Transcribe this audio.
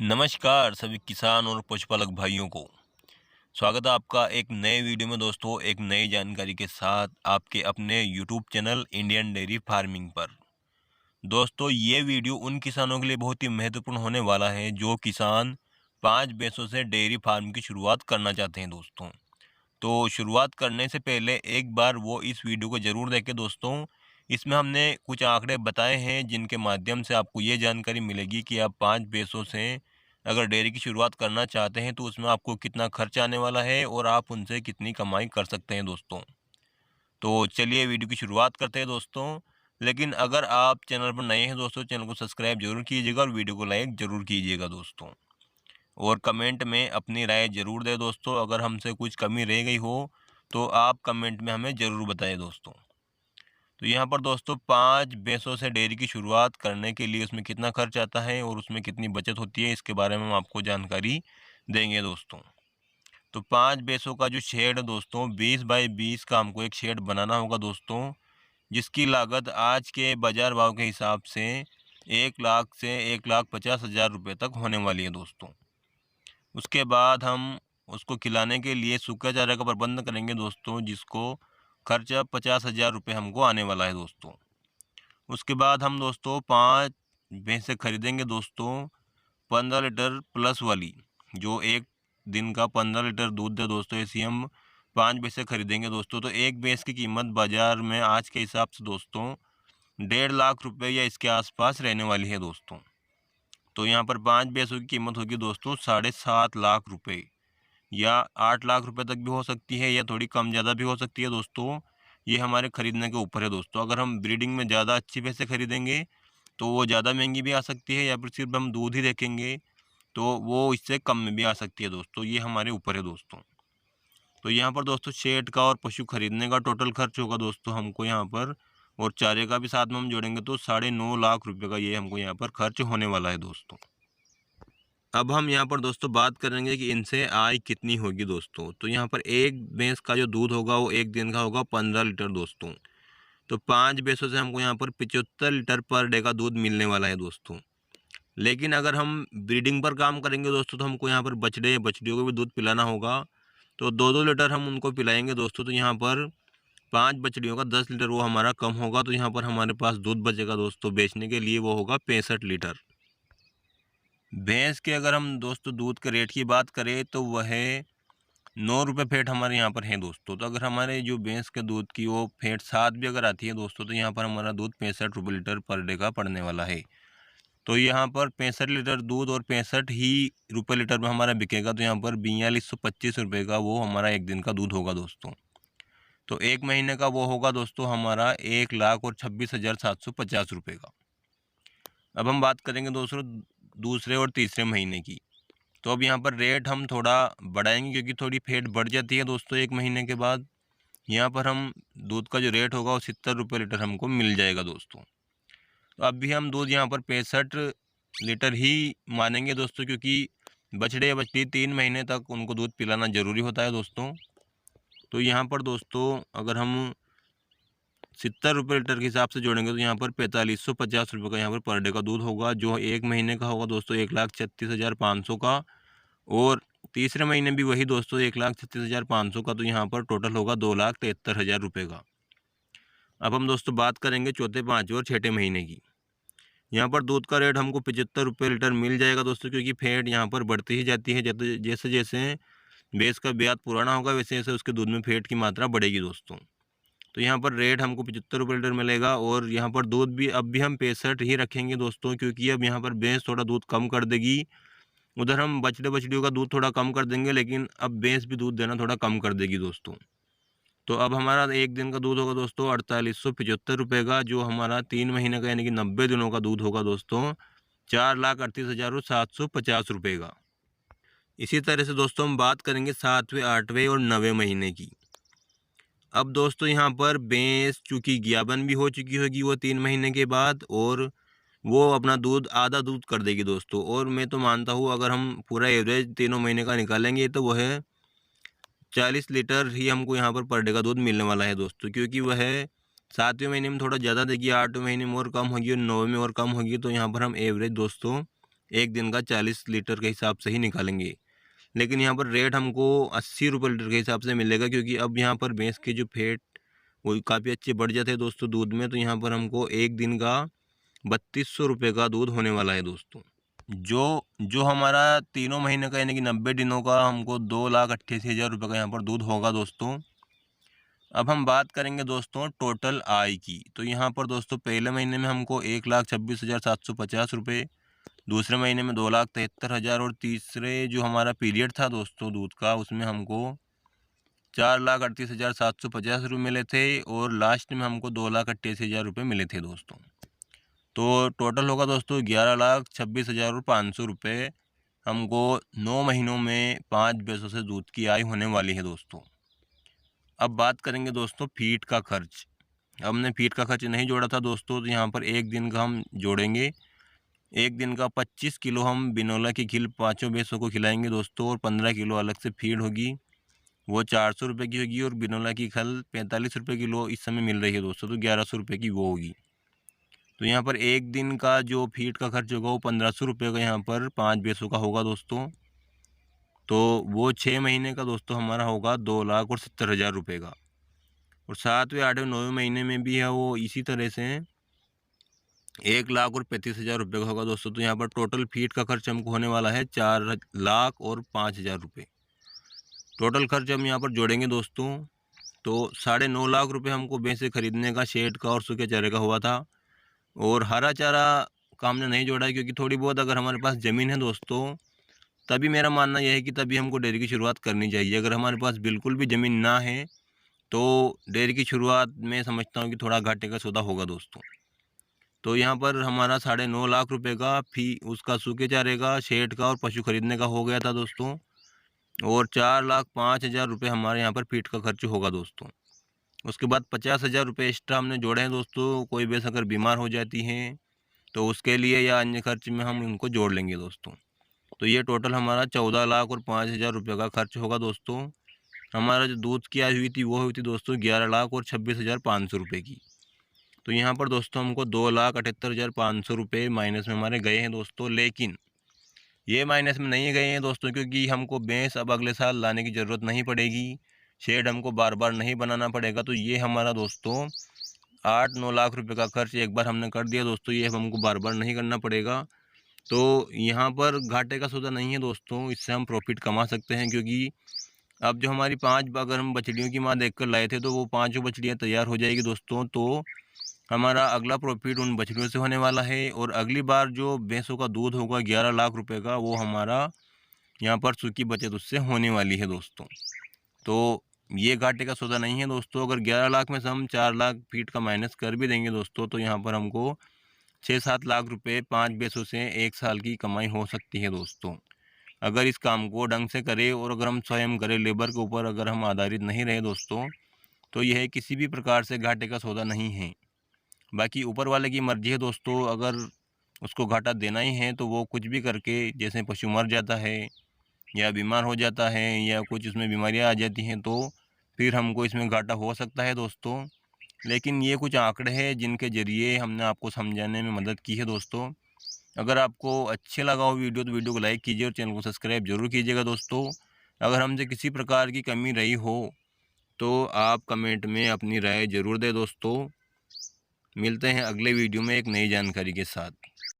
नमस्कार सभी किसान और पशुपालक भाइयों को। स्वागत है आपका एक नए वीडियो में दोस्तों, एक नई जानकारी के साथ आपके अपने YouTube channel Indian dairy farming पर। दोस्तों ये वीडियो उन किसानों के लिए बहुत ही महत्वपूर्ण होने वाला है जो किसान 5 भैंसों से डेयरी फार्म की शुरुआत करना चाहते हैं दोस्तों। तो शुरुआत करने से पहले एक बार वो इस वीडियो को ज़रूर देखें दोस्तों। इसमें हमने कुछ आंकड़े बताए हैं जिनके माध्यम से आपको ये जानकारी मिलेगी कि आप 5 भैंसों से अगर डेयरी की शुरुआत करना चाहते हैं तो उसमें आपको कितना खर्च आने वाला है और आप उनसे कितनी कमाई कर सकते हैं दोस्तों। तो चलिए वीडियो की शुरुआत करते हैं दोस्तों। लेकिन अगर आप चैनल पर नए हैं दोस्तों, चैनल को सब्सक्राइब जरूर कीजिएगा और वीडियो को लाइक ज़रूर कीजिएगा दोस्तों। और कमेंट में अपनी राय ज़रूर दें दोस्तों। अगर हमसे कुछ कमी रह गई हो तो आप कमेंट में हमें ज़रूर बताएं दोस्तों। तो यहाँ पर दोस्तों 5 भैंसों से डेयरी की शुरुआत करने के लिए उसमें कितना खर्च आता है और उसमें कितनी बचत होती है, इसके बारे में हम आपको जानकारी देंगे दोस्तों। तो 5 भैंसों का जो शेड है दोस्तों, 20 बाई 20 का हमको एक शेड बनाना होगा दोस्तों, जिसकी लागत आज के बाज़ार भाव के हिसाब से 1 लाख से 1,50,000 रुपये तक होने वाली है दोस्तों। उसके बाद हम उसको खिलाने के लिए सूखा चारा का प्रबंध करेंगे दोस्तों, जिसको खर्चा 50,000 रुपये हमको आने वाला है दोस्तों। उसके बाद हम दोस्तों 5 भैंसें खरीदेंगे दोस्तों, 15 लीटर प्लस वाली, जो एक दिन का 15 लीटर दूध दे दोस्तों। ऐसी हम 5 भैंसें खरीदेंगे दोस्तों। तो एक भैंस की कीमत बाज़ार में आज के हिसाब से दोस्तों 1.5 लाख रुपये या इसके आसपास रहने वाली है दोस्तों। तो यहाँ पर 5 भैंसों की कीमत होगी दोस्तों 7.5 लाख रुपये, या 8 लाख रुपए तक भी हो सकती है, या थोड़ी कम ज़्यादा भी हो सकती है दोस्तों। ये हमारे ख़रीदने के ऊपर है दोस्तों। अगर हम ब्रीडिंग में ज़्यादा अच्छी भैंसें खरीदेंगे तो वो ज़्यादा महंगी भी आ सकती है, या फिर सिर्फ हम दूध ही देखेंगे तो वो इससे कम में भी आ सकती है दोस्तों। ये हमारे ऊपर है दोस्तों। तो यहाँ पर दोस्तों शेड का और पशु खरीदने का टोटल खर्च होगा दोस्तों हमको यहाँ पर, और चारे का भी साथ में हम जोड़ेंगे तो 9.5 लाख रुपये का ये हमको यहाँ पर खर्च होने वाला है दोस्तों। अब हम यहाँ पर दोस्तों बात करेंगे कि इनसे आय कितनी होगी दोस्तों। तो यहाँ पर एक भैंस का जो दूध होगा वो एक दिन का होगा 15 लीटर दोस्तों। तो 5 भैंसों से हमको यहाँ पर 75 लीटर पर डे का दूध मिलने वाला है दोस्तों। लेकिन अगर हम ब्रीडिंग पर काम करेंगे दोस्तों तो हमको यहाँ पर बछड़े या बछड़ियों को भी दूध पिलाना होगा। तो 2-2 लीटर हम उनको पिलाएंगे दोस्तों। तो यहाँ पर 5 बछड़ियों का 10 लीटर वो हमारा कम होगा। तो यहाँ पर हमारे पास दूध बचेगा दोस्तों बेचने के लिए, वो होगा 65 लीटर। भैंस के अगर हम दोस्तों दूध के रेट की बात करें तो वह 9 रुपये फैट हमारे यहाँ पर है दोस्तों। तो अगर हमारे जो भैंस के दूध की वो फैट 7 भी अगर आती है दोस्तों, तो यहाँ पर हमारा दूध 65 रुपये लीटर पर डे का पड़ने वाला है। तो यहाँ पर 65 लीटर दूध और 65 ही रुपये लीटर में हमारा बिकेगा। तो यहाँ पर 4225 रुपये का वो हमारा एक दिन का दूध होगा दोस्तों। तो एक महीने का वो होगा दोस्तों हमारा 1,26,750 रुपये का। अब हम बात करेंगे दोस्तों दूसरे और तीसरे महीने की। तो अब यहाँ पर रेट हम थोड़ा बढ़ाएंगे क्योंकि थोड़ी फैट बढ़ जाती है दोस्तों एक महीने के बाद। यहाँ पर हम दूध का जो रेट होगा वो 70 रुपये लीटर हमको मिल जाएगा दोस्तों। तो अब भी हम दूध यहाँ पर 65 लीटर ही मानेंगे दोस्तों, क्योंकि बछड़े या बछड़ी 3 महीने तक उनको दूध पिलाना ज़रूरी होता है दोस्तों। तो यहाँ पर दोस्तों अगर हम 70 रुपये लीटर के हिसाब से जोड़ेंगे तो यहाँ पर 4550 रुपये का यहाँ पर डे का दूध होगा, जो एक महीने का होगा दोस्तों 1,36,500 का। और तीसरे महीने भी वही दोस्तों 1,36,500 का। तो यहाँ पर टोटल होगा 2,73,000 रुपये का। अब हम दोस्तों बात करेंगे चौथे, पाँचवें और छठे महीने की। यहाँ पर दूध का रेट हमको 75 रुपये लीटर मिल जाएगा दोस्तों, क्योंकि फैट यहाँ पर बढ़ती ही जाती है। जैसे जैसे भैंस का ब्यात पुराना होगा वैसे वैसे उसके दूध में फैट की मात्रा बढ़ेगी दोस्तों। तो यहाँ पर रेट हमको 75 रुपये लीटर मिलेगा। और यहाँ पर दूध भी अब भी हम 65 ही रखेंगे दोस्तों, क्योंकि अब यहाँ पर भैंस थोड़ा दूध कम कर देगी। उधर हम बछड़े बछड़ियों का दूध थोड़ा कम कर देंगे, लेकिन अब भैंस भी दूध देना थोड़ा कम कर देगी दोस्तों। तो अब हमारा एक दिन का दूध होगा दोस्तों 4875 रुपये का, जो हमारा 3 महीने का यानी कि 90 दिनों का दूध होगा दोस्तों 4,38,750 रुपये का। इसी तरह से दोस्तों हम बात करेंगे 7वें, 8वें और 9वें महीने की। अब दोस्तों यहाँ पर भैंस चूँकि ज्ञापन भी हो चुकी होगी वो 3 महीने के बाद, और वो अपना दूध आधा दूध कर देगी दोस्तों। और मैं तो मानता हूँ अगर हम पूरा एवरेज तीनों महीने का निकालेंगे तो वह 40 लीटर ही हमको यहाँ पर डे का दूध मिलने वाला है दोस्तों, क्योंकि वह 7वें महीने में थोड़ा ज़्यादा देगी, 8वें महीने में और कम होगी और 9वें में और कम होगी। तो यहाँ पर हम एवरेज दोस्तों एक दिन का 40 लीटर के हिसाब से ही निकालेंगे। लेकिन यहाँ पर रेट हमको 80 रुपये लीटर के हिसाब से मिलेगा, क्योंकि अब यहाँ पर भैंस के जो फैट वो काफ़ी अच्छे बढ़ जाते हैं दोस्तों दूध में। तो यहाँ पर हमको एक दिन का 3200 रुपये का दूध होने वाला है दोस्तों। जो जो हमारा 3 महीने का यानी कि 90 दिनों का हमको 2,88,000 रुपये का यहाँ पर दूध होगा दोस्तों। अब हम बात करेंगे दोस्तों टोटल आय की। तो यहाँ पर दोस्तों पहले महीने में हमको 1,26,750 रुपये, दूसरे महीने में 2,73,000 और तीसरे जो हमारा पीरियड था दोस्तों दूध का उसमें हमको 4,38,750 रुपये मिले थे और लास्ट में हमको 2,28,000 रुपये मिले थे दोस्तों। तो टोटल होगा दोस्तों 11,26,500 रुपये हमको 9 महीनों में 5 भैंसों से दूध की आय होने वाली है दोस्तों। अब बात करेंगे दोस्तों फीड का खर्च। हमने फीड का खर्च नहीं जोड़ा था दोस्तों, तो यहाँ पर एक दिन का हम जोड़ेंगे। एक दिन का 25 किलो हम बिनोला की खिल 5 भैंसों को खिलाएंगे दोस्तों, और 15 किलो अलग से फीड होगी, वो 400 रुपये की होगी। और बिनोला की खल 45 रुपये किलो इस समय मिल रही है दोस्तों, तो 1100 रुपये की वो होगी। तो यहाँ पर एक दिन का जो फीड का खर्च होगा वो 1500 रुपये का यहाँ पर 5 भैंसों का होगा दोस्तों। तो वो 6 महीने का दोस्तों हमारा होगा 2,70,000 रुपये का। और 7वें 8वें 9वें महीने में भी है वो इसी तरह से 1,35,000 रुपये का होगा दोस्तों। तो यहाँ पर टोटल फीड का खर्च हमको होने वाला है 4,05,000 रुपये। टोटल खर्च हम यहाँ पर जोड़ेंगे दोस्तों, तो 9.5 लाख रुपये हमको भैंसे खरीदने का शेड का और सूखे चारे का हुआ था। और हरा चारा का हमने नहीं जोड़ा है, क्योंकि थोड़ी बहुत अगर हमारे पास ज़मीन है दोस्तों, तभी मेरा मानना यह है कि तभी हमको डेयरी की शुरुआत करनी चाहिए। अगर हमारे पास बिल्कुल भी ज़मीन ना है तो डेयरी की शुरुआत में समझता हूँ कि थोड़ा घाटे का सौदा होगा दोस्तों। तो यहाँ पर हमारा 9.5 लाख रुपए का फी उसका सूखे चारे का, शेड का और पशु खरीदने का हो गया था दोस्तों। और 4,05,000 रुपये हमारे यहाँ पर फीड का खर्च होगा दोस्तों। उसके बाद 50,000 रुपये एक्स्ट्रा हमने जोड़े हैं दोस्तों। कोई भैंस अगर बीमार हो जाती है तो उसके लिए या अन्य खर्च में हम उनको जोड़ लेंगे दोस्तों। तो ये टोटल हमारा 14,05,000 रुपये का खर्च होगा दोस्तों। हमारा जो दूध की आय हुई थी वो हुई थी दोस्तों 11,26,500 रुपये की। तो यहाँ पर दोस्तों हमको 2,78,500 रुपये माइनस में हमारे गए हैं दोस्तों। लेकिन ये माइनस में नहीं गए हैं दोस्तों, क्योंकि हमको भैंस अब अगले साल लाने की ज़रूरत नहीं पड़ेगी, शेड हमको बार बार नहीं बनाना पड़ेगा। तो ये हमारा दोस्तों 8-9 लाख रुपए का खर्च एक बार हमने कर दिया दोस्तों, ये हमको बार बार नहीं करना पड़ेगा। तो यहाँ पर घाटे का सौदा नहीं है दोस्तों, इससे हम प्रॉफिट कमा सकते हैं। क्योंकि अब जो हमारी 5 अगर हम बछड़ियों की माँ देख कर लाए थे तो वो 5 बछड़ियाँ तैयार हो जाएगी दोस्तों। तो हमारा अगला प्रॉफिट उन बछड़ियों से होने वाला है, और अगली बार जो भैंसों का दूध होगा 11 लाख रुपए का, वो हमारा यहाँ पर सूखी बचत उससे होने वाली है दोस्तों। तो ये घाटे का सौदा नहीं है दोस्तों। अगर 11 लाख में से हम 4 लाख फीट का माइनस कर भी देंगे दोस्तों, तो यहाँ पर हमको 6-7 लाख रुपए 5 भैंसों से एक साल की कमाई हो सकती है दोस्तों। अगर इस काम को ढंग से करें और अगर हम स्वयं करें, लेबर के ऊपर अगर हम आधारित नहीं रहे दोस्तों, तो यह किसी भी प्रकार से घाटे का सौदा नहीं है। बाकी ऊपर वाले की मर्जी है दोस्तों, अगर उसको घाटा देना ही है तो वो कुछ भी करके, जैसे पशु मर जाता है या बीमार हो जाता है या कुछ उसमें बीमारियां आ जाती हैं, तो फिर हमको इसमें घाटा हो सकता है दोस्तों। लेकिन ये कुछ आंकड़े हैं जिनके ज़रिए हमने आपको समझाने में मदद की है दोस्तों। अगर आपको अच्छे लगा हो वीडियो तो वीडियो को लाइक कीजिए और चैनल को सब्सक्राइब जरूर कीजिएगा दोस्तों। अगर हमसे किसी प्रकार की कमी रही हो तो आप कमेंट में अपनी राय ज़रूर दें दोस्तों। मिलते हैं अगले वीडियो में एक नई जानकारी के साथ।